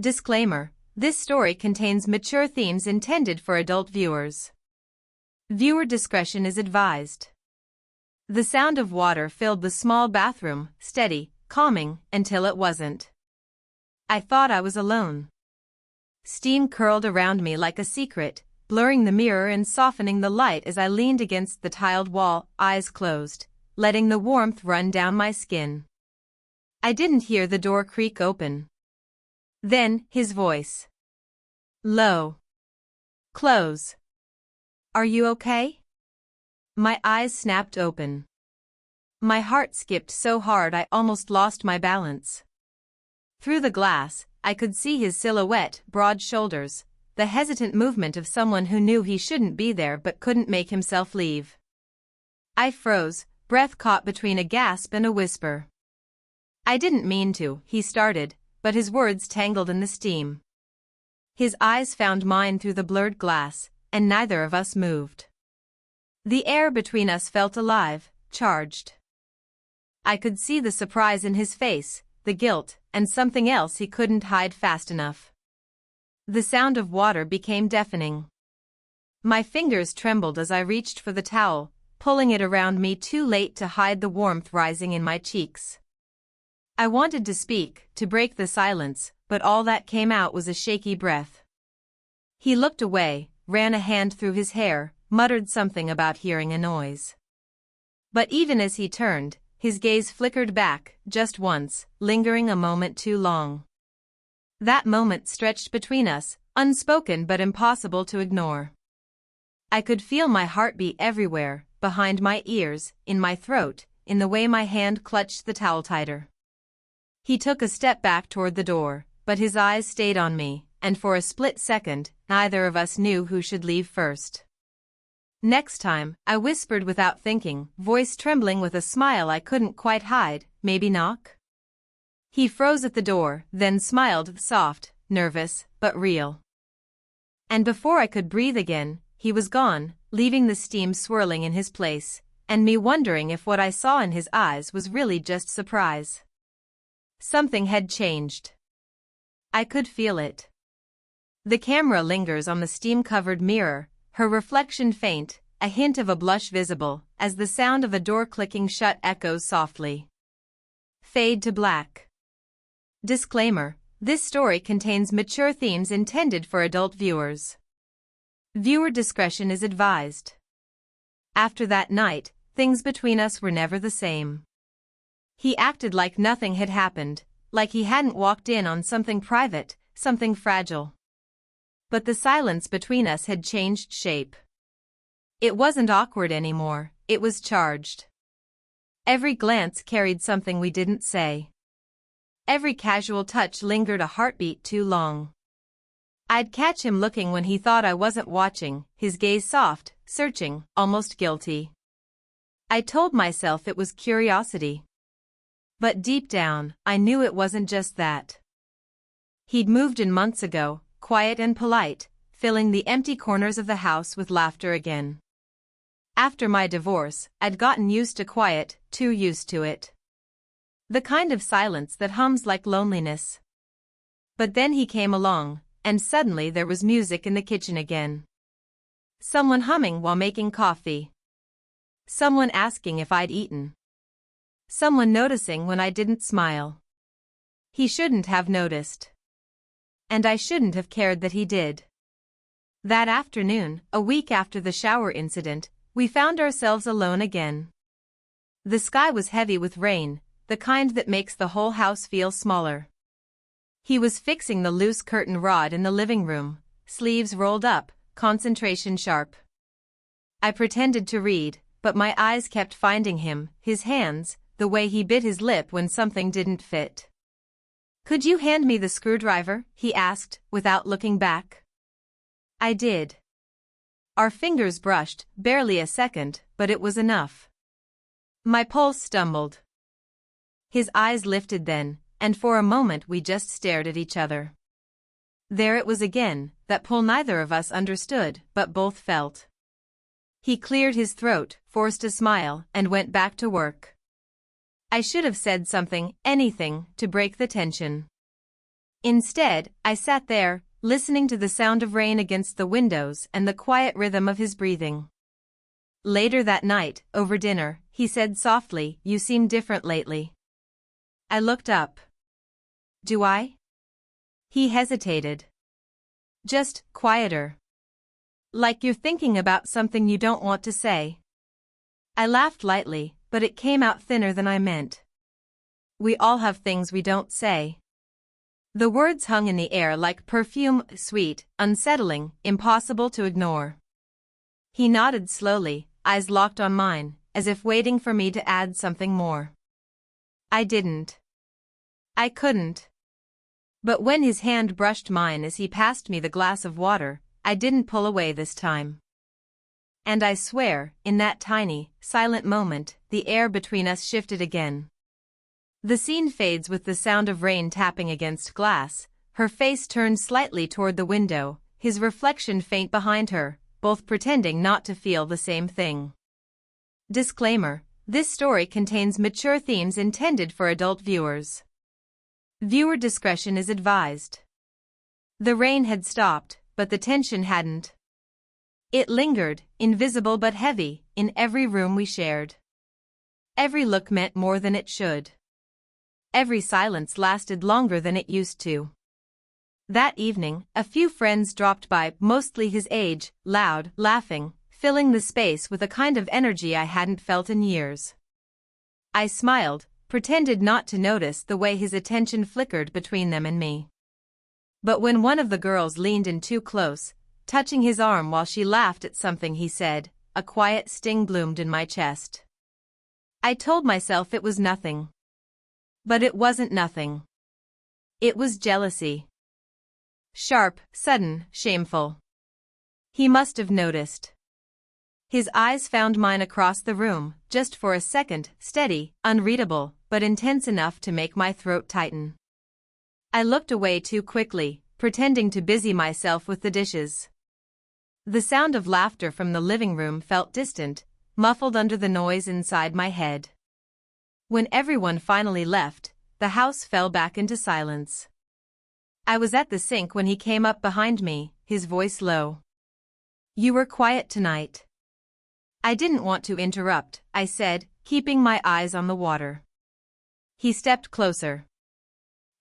Disclaimer: this story contains mature themes intended for adult viewers. Viewer discretion is advised. The sound of water filled the small bathroom, steady, calming, until it wasn't. I thought I was alone. Steam curled around me like a secret, blurring the mirror and softening the light as I leaned against the tiled wall, eyes closed, letting the warmth run down my skin. I didn't hear the door creak open. Then, his voice. Low. Close. Are you okay? My eyes snapped open. My heart skipped so hard I almost lost my balance. Through the glass, I could see his silhouette, broad shoulders, the hesitant movement of someone who knew he shouldn't be there but couldn't make himself leave. I froze, breath caught between a gasp and a whisper. I didn't mean to, he started, but his words tangled in the steam. His eyes found mine through the blurred glass, and neither of us moved. The air between us felt alive, charged. I could see the surprise in his face, the guilt, and something else he couldn't hide fast enough. The sound of water became deafening. My fingers trembled as I reached for the towel, pulling it around me too late to hide the warmth rising in my cheeks. I wanted to speak, to break the silence, but all that came out was a shaky breath. He looked away, ran a hand through his hair, muttered something about hearing a noise. But even as he turned, his gaze flickered back, just once, lingering a moment too long. That moment stretched between us, unspoken but impossible to ignore. I could feel my heartbeat everywhere, behind my ears, in my throat, in the way my hand clutched the towel tighter. He took a step back toward the door, but his eyes stayed on me, and for a split second, neither of us knew who should leave first. Next time, I whispered without thinking, voice trembling with a smile I couldn't quite hide, maybe knock? He froze at the door, then smiled, soft, nervous, but real. And before I could breathe again, he was gone, leaving the steam swirling in his place, and me wondering if what I saw in his eyes was really just surprise. Something had changed. I could feel it. The camera lingers on the steam-covered mirror, her reflection faint, a hint of a blush visible, as the sound of a door clicking shut echoes softly. Fade to black. Disclaimer: this story contains mature themes intended for adult viewers. Viewer discretion is advised. After that night, things between us were never the same. He acted like nothing had happened, like he hadn't walked in on something private, something fragile. But the silence between us had changed shape. It wasn't awkward anymore, it was charged. Every glance carried something we didn't say. Every casual touch lingered a heartbeat too long. I'd catch him looking when he thought I wasn't watching, his gaze soft, searching, almost guilty. I told myself it was curiosity. But deep down, I knew it wasn't just that. He'd moved in months ago, quiet and polite, filling the empty corners of the house with laughter again. After my divorce, I'd gotten used to quiet, too used to it. The kind of silence that hums like loneliness. But then he came along, and suddenly there was music in the kitchen again. Someone humming while making coffee. Someone asking if I'd eaten. Someone noticing when I didn't smile. He shouldn't have noticed. And I shouldn't have cared that he did. That afternoon, a week after the shower incident, we found ourselves alone again. The sky was heavy with rain, the kind that makes the whole house feel smaller. He was fixing the loose curtain rod in the living room, sleeves rolled up, concentration sharp. I pretended to read, but my eyes kept finding him, his hands, the way he bit his lip when something didn't fit. "Could you hand me the screwdriver?" he asked, without looking back. I did. Our fingers brushed, barely a second, but it was enough. My pulse stumbled. His eyes lifted then, and for a moment we just stared at each other. There it was again, that pull neither of us understood, but both felt. He cleared his throat, forced a smile, and went back to work. I should have said something, anything, to break the tension. Instead, I sat there, listening to the sound of rain against the windows and the quiet rhythm of his breathing. Later that night, over dinner, he said softly, "You seem different lately." I looked up. "Do I?" He hesitated. "Just quieter. Like you're thinking about something you don't want to say." I laughed lightly, but it came out thinner than I meant. We all have things we don't say. The words hung in the air like perfume, sweet, unsettling, impossible to ignore. He nodded slowly, eyes locked on mine, as if waiting for me to add something more. I didn't. I couldn't. But when his hand brushed mine as he passed me the glass of water, I didn't pull away this time. And I swear, in that tiny, silent moment, the air between us shifted again. The scene fades with the sound of rain tapping against glass, her face turned slightly toward the window, his reflection faint behind her, both pretending not to feel the same thing. Disclaimer: this story contains mature themes intended for adult viewers. Viewer discretion is advised. The rain had stopped, but the tension hadn't. It lingered, invisible but heavy, in every room we shared. Every look meant more than it should. Every silence lasted longer than it used to. That evening, a few friends dropped by, mostly his age, loud, laughing, filling the space with a kind of energy I hadn't felt in years. I smiled, pretended not to notice the way his attention flickered between them and me. But when one of the girls leaned in too close, touching his arm while she laughed at something he said, a quiet sting bloomed in my chest. I told myself it was nothing. But it wasn't nothing. It was jealousy. Sharp, sudden, shameful. He must have noticed. His eyes found mine across the room, just for a second, steady, unreadable, but intense enough to make my throat tighten. I looked away too quickly, pretending to busy myself with the dishes. The sound of laughter from the living room felt distant, muffled under the noise inside my head. When everyone finally left, the house fell back into silence. I was at the sink when he came up behind me, his voice low. "You were quiet tonight." I didn't want to interrupt, I said, keeping my eyes on the water. He stepped closer.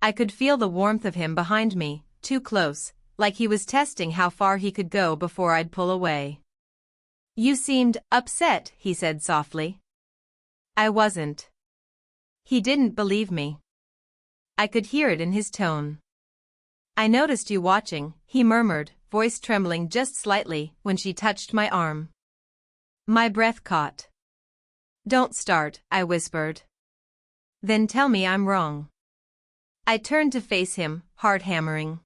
I could feel the warmth of him behind me, too close, like he was testing how far he could go before I'd pull away. "You seemed upset," he said softly. I wasn't. He didn't believe me. I could hear it in his tone. "I noticed you watching," he murmured, voice trembling just slightly when she touched my arm. My breath caught. "Don't start," I whispered. "Then tell me I'm wrong." I turned to face him, heart hammering.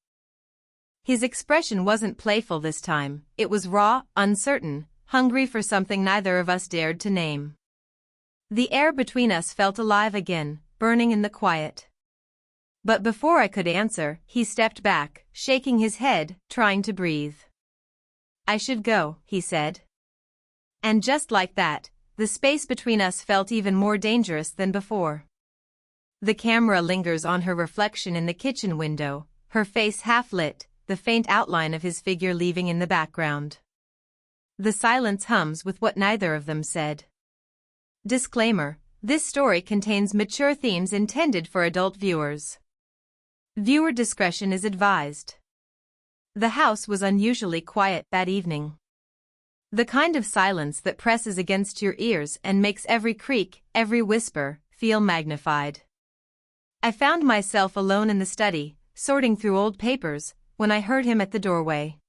His expression wasn't playful this time, it was raw, uncertain, hungry for something neither of us dared to name. The air between us felt alive again, burning in the quiet. But before I could answer, he stepped back, shaking his head, trying to breathe. "I should go," he said. And just like that, the space between us felt even more dangerous than before. The camera lingers on her reflection in the kitchen window, her face half lit, the faint outline of his figure leaving in the background. The silence hums with what neither of them said. Disclaimer: this story contains mature themes intended for adult viewers. Viewer discretion is advised. The house was unusually quiet that evening. The kind of silence that presses against your ears and makes every creak, every whisper, feel magnified. I found myself alone in the study, sorting through old papers, when I heard him at the doorway.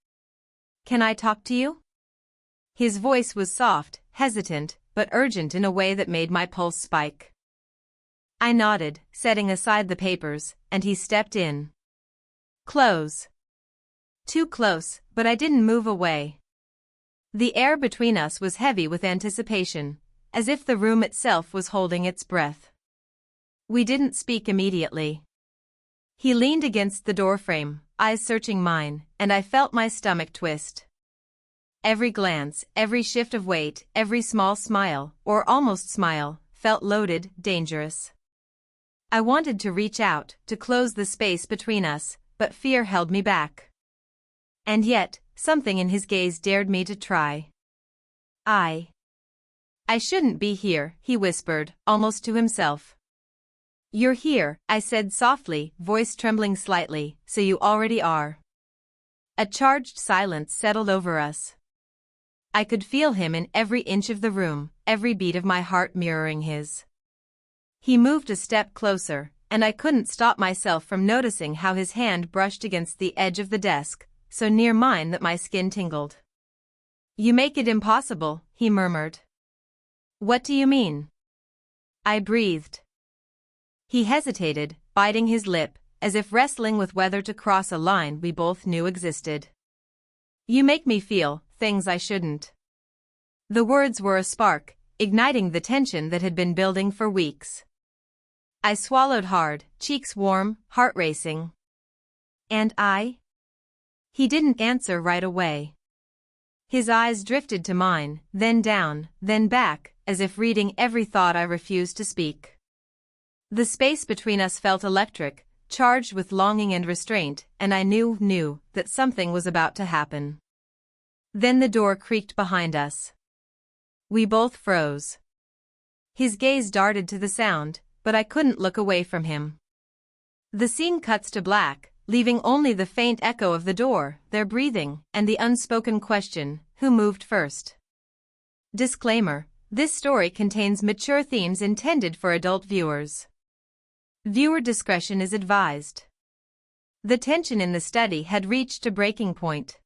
"Can I talk to you?" His voice was soft, hesitant, but urgent in a way that made my pulse spike. I nodded, setting aside the papers, and he stepped in. Close. Too close, but I didn't move away. The air between us was heavy with anticipation, as if the room itself was holding its breath. We didn't speak immediately. He leaned against the doorframe, eyes searching mine, and I felt my stomach twist. Every glance, every shift of weight, every small smile, or almost smile, felt loaded, dangerous. I wanted to reach out, to close the space between us, but fear held me back. And yet, something in his gaze dared me to try. I shouldn't be here, he whispered, almost to himself. You're here, I said softly, voice trembling slightly, so you already are. A charged silence settled over us. I could feel him in every inch of the room, every beat of my heart mirroring his. He moved a step closer, and I couldn't stop myself from noticing how his hand brushed against the edge of the desk, so near mine that my skin tingled. You make it impossible, he murmured. What do you mean? I breathed. He hesitated, biting his lip, as if wrestling with whether to cross a line we both knew existed. You make me feel things I shouldn't. The words were a spark, igniting the tension that had been building for weeks. I swallowed hard, cheeks warm, heart racing. And I? He didn't answer right away. His eyes drifted to mine, then down, then back, as if reading every thought I refused to speak. The space between us felt electric, charged with longing and restraint, and I knew that something was about to happen. Then the door creaked behind us. We both froze. His gaze darted to the sound, but I couldn't look away from him. The scene cuts to black, leaving only the faint echo of the door, their breathing, and the unspoken question, who moved first? Disclaimer: this story contains mature themes intended for adult viewers. Viewer discretion is advised. The tension in the study had reached a breaking point.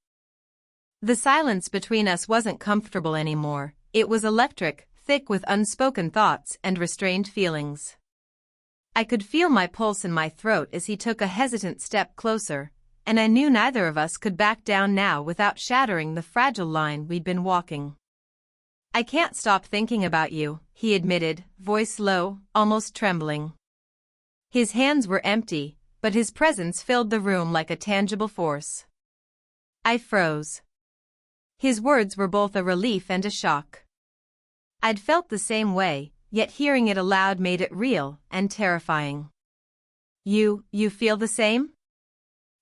The silence between us wasn't comfortable anymore, it was electric, thick with unspoken thoughts and restrained feelings. I could feel my pulse in my throat as he took a hesitant step closer, and I knew neither of us could back down now without shattering the fragile line we'd been walking. I can't stop thinking about you, he admitted, voice low, almost trembling. His hands were empty, but his presence filled the room like a tangible force. I froze. His words were both a relief and a shock. I'd felt the same way, yet hearing it aloud made it real and terrifying. You feel the same?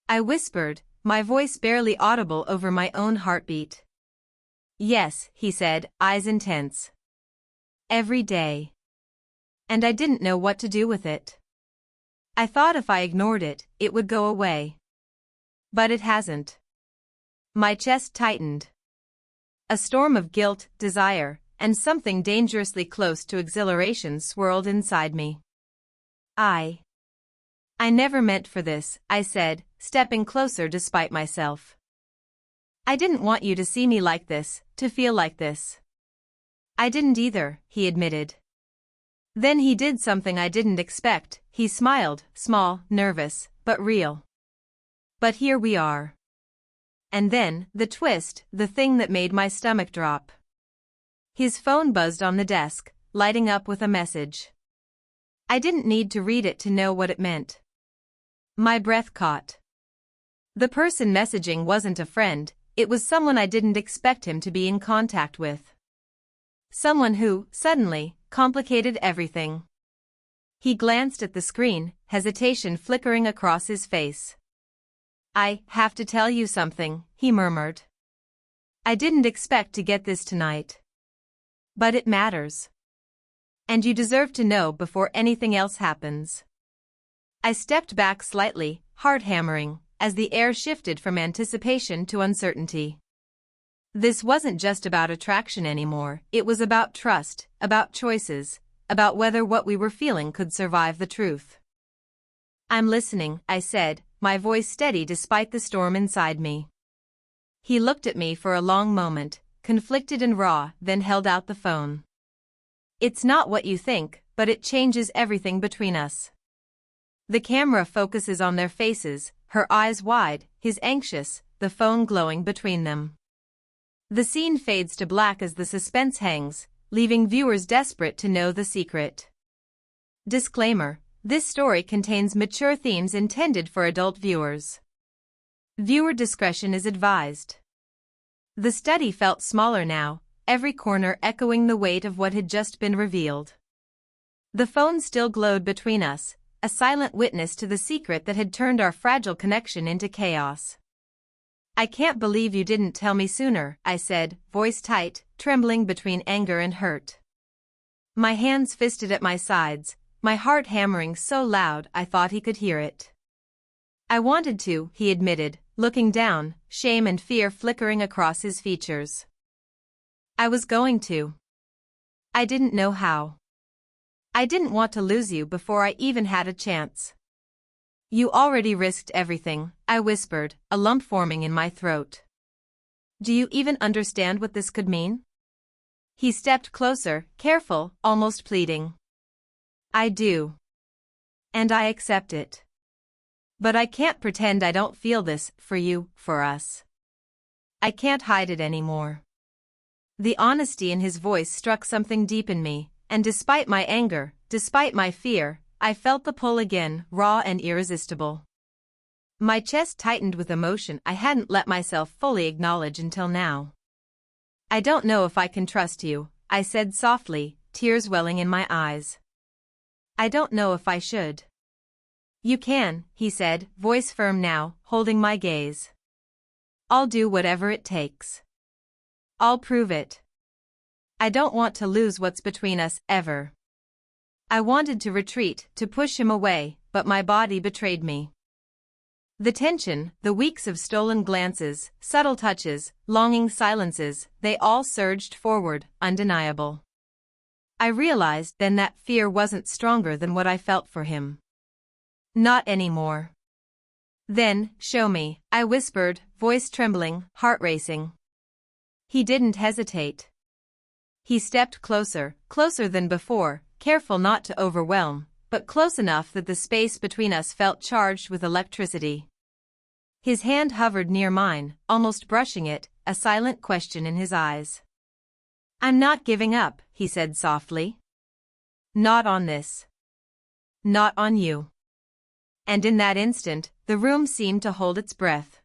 I whispered, my voice barely audible over my own heartbeat. Yes, he said, eyes intense. Every day. And I didn't know what to do with it. I thought if I ignored it, it would go away. But it hasn't. My chest tightened. A storm of guilt, desire, and something dangerously close to exhilaration swirled inside me. I never meant for this, I said, stepping closer despite myself. I didn't want you to see me like this, to feel like this. I didn't either, he admitted. Then he did something I didn't expect. He smiled, small, nervous, but real. But here we are. And then, the twist, the thing that made my stomach drop. His phone buzzed on the desk, lighting up with a message. I didn't need to read it to know what it meant. My breath caught. The person messaging wasn't a friend, it was someone I didn't expect him to be in contact with. Someone who, suddenly, complicated everything. He glanced at the screen, hesitation flickering across his face. I have to tell you something, he murmured. I didn't expect to get this tonight. But it matters. And you deserve to know before anything else happens. I stepped back slightly, heart hammering, as the air shifted from anticipation to uncertainty. This wasn't just about attraction anymore, it was about trust, about choices, about whether what we were feeling could survive the truth. I'm listening, I said, my voice steady despite the storm inside me. He looked at me for a long moment, conflicted and raw, then held out the phone. It's not what you think, but it changes everything between us. The camera focuses on their faces, her eyes wide, his anxious, the phone glowing between them. The scene fades to black as the suspense hangs, leaving viewers desperate to know the secret. Disclaimer: this story contains mature themes intended for adult viewers. Viewer discretion is advised. The study felt smaller now, every corner echoing the weight of what had just been revealed. The phone still glowed between us, a silent witness to the secret that had turned our fragile connection into chaos. "I can't believe you didn't tell me sooner," I said, voice tight, trembling between anger and hurt. My hands fisted at my sides, my heart hammering so loud I thought he could hear it. "I wanted to," he admitted, looking down, shame and fear flickering across his features. "I was going to. I didn't know how. I didn't want to lose you before I even had a chance." "You already risked everything," I whispered, a lump forming in my throat. "Do you even understand what this could mean?" He stepped closer, careful, almost pleading. "I do. And I accept it. But I can't pretend I don't feel this, for you, for us. I can't hide it anymore." The honesty in his voice struck something deep in me, and despite my anger, despite my fear, I felt the pull again, raw and irresistible. My chest tightened with emotion I hadn't let myself fully acknowledge until now. "I don't know if I can trust you," I said softly, tears welling in my eyes. "I don't know if I should." "You can," he said, voice firm now, holding my gaze. "I'll do whatever it takes. I'll prove it. I don't want to lose what's between us, ever." I wanted to retreat, to push him away, but my body betrayed me. The tension, the weeks of stolen glances, subtle touches, longing silences, they all surged forward, undeniable. I realized then that fear wasn't stronger than what I felt for him. Not anymore. "Then, show me," I whispered, voice trembling, heart racing. He didn't hesitate. He stepped closer, closer than before, careful not to overwhelm, but close enough that the space between us felt charged with electricity. His hand hovered near mine, almost brushing it, a silent question in his eyes. "I'm not giving up," he said softly. "Not on this. Not on you." And in that instant, the room seemed to hold its breath.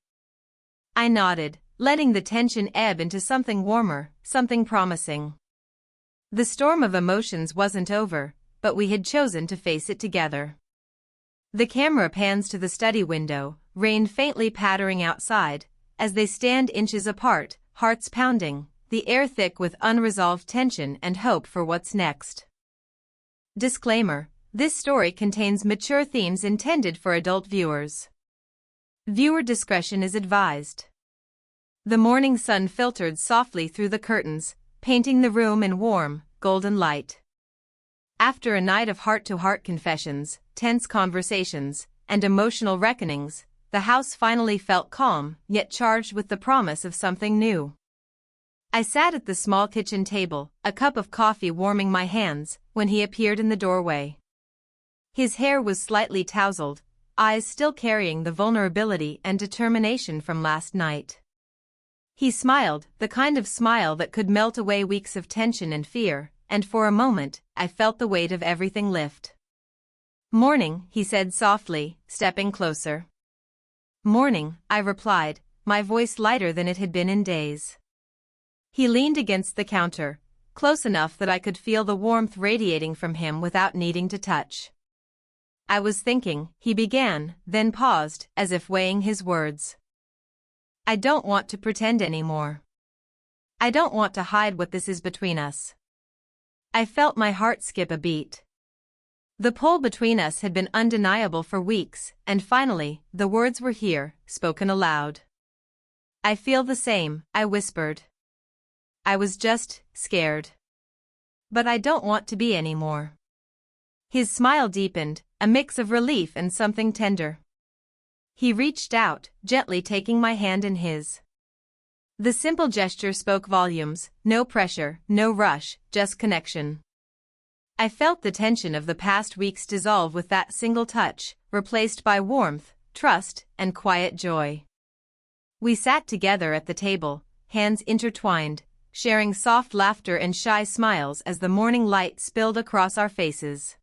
I nodded, letting the tension ebb into something warmer, something promising. The storm of emotions wasn't over, but we had chosen to face it together. The camera pans to the study window, rain faintly pattering outside, as they stand inches apart, hearts pounding, the air thick with unresolved tension and hope for what's next. Disclaimer: this story contains mature themes intended for adult viewers. Viewer discretion is advised. The morning sun filtered softly through the curtains, painting the room in warm, golden light. After a night of heart-to-heart confessions, tense conversations, and emotional reckonings, the house finally felt calm, yet charged with the promise of something new. I sat at the small kitchen table, a cup of coffee warming my hands, when he appeared in the doorway. His hair was slightly tousled, eyes still carrying the vulnerability and determination from last night. He smiled, the kind of smile that could melt away weeks of tension and fear, and for a moment, I felt the weight of everything lift. "Morning," he said softly, stepping closer. "Morning," I replied, my voice lighter than it had been in days. He leaned against the counter, close enough that I could feel the warmth radiating from him without needing to touch. "I was thinking," he began, then paused, as if weighing his words. "I don't want to pretend anymore. I don't want to hide what this is between us." I felt my heart skip a beat. The pull between us had been undeniable for weeks, and finally, the words were here, spoken aloud. "I feel the same," I whispered. "I was just scared. But I don't want to be anymore." His smile deepened, a mix of relief and something tender. He reached out, gently taking my hand in his. The simple gesture spoke volumes, no pressure, no rush, just connection. I felt the tension of the past weeks dissolve with that single touch, replaced by warmth, trust, and quiet joy. We sat together at the table, hands intertwined, sharing soft laughter and shy smiles as the morning light spilled across our faces.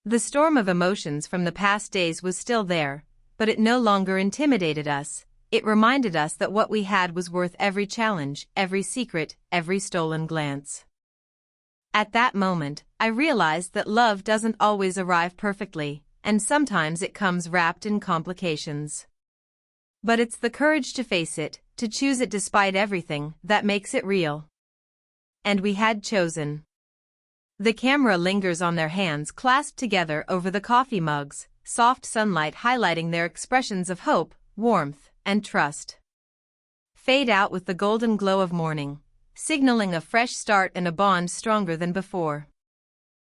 The storm of emotions from the past days was still there, but it no longer intimidated us. It reminded us that what we had was worth every challenge, every secret, every stolen glance. At that moment, I realized that love doesn't always arrive perfectly. and sometimes it comes wrapped in complications. But it's the courage to face it, to choose it despite everything, that makes it real. And we had chosen. The camera lingers on their hands clasped together over the coffee mugs, soft sunlight highlighting their expressions of hope, warmth, and trust. Fade out with the golden glow of morning, signaling a fresh start and a bond stronger than before.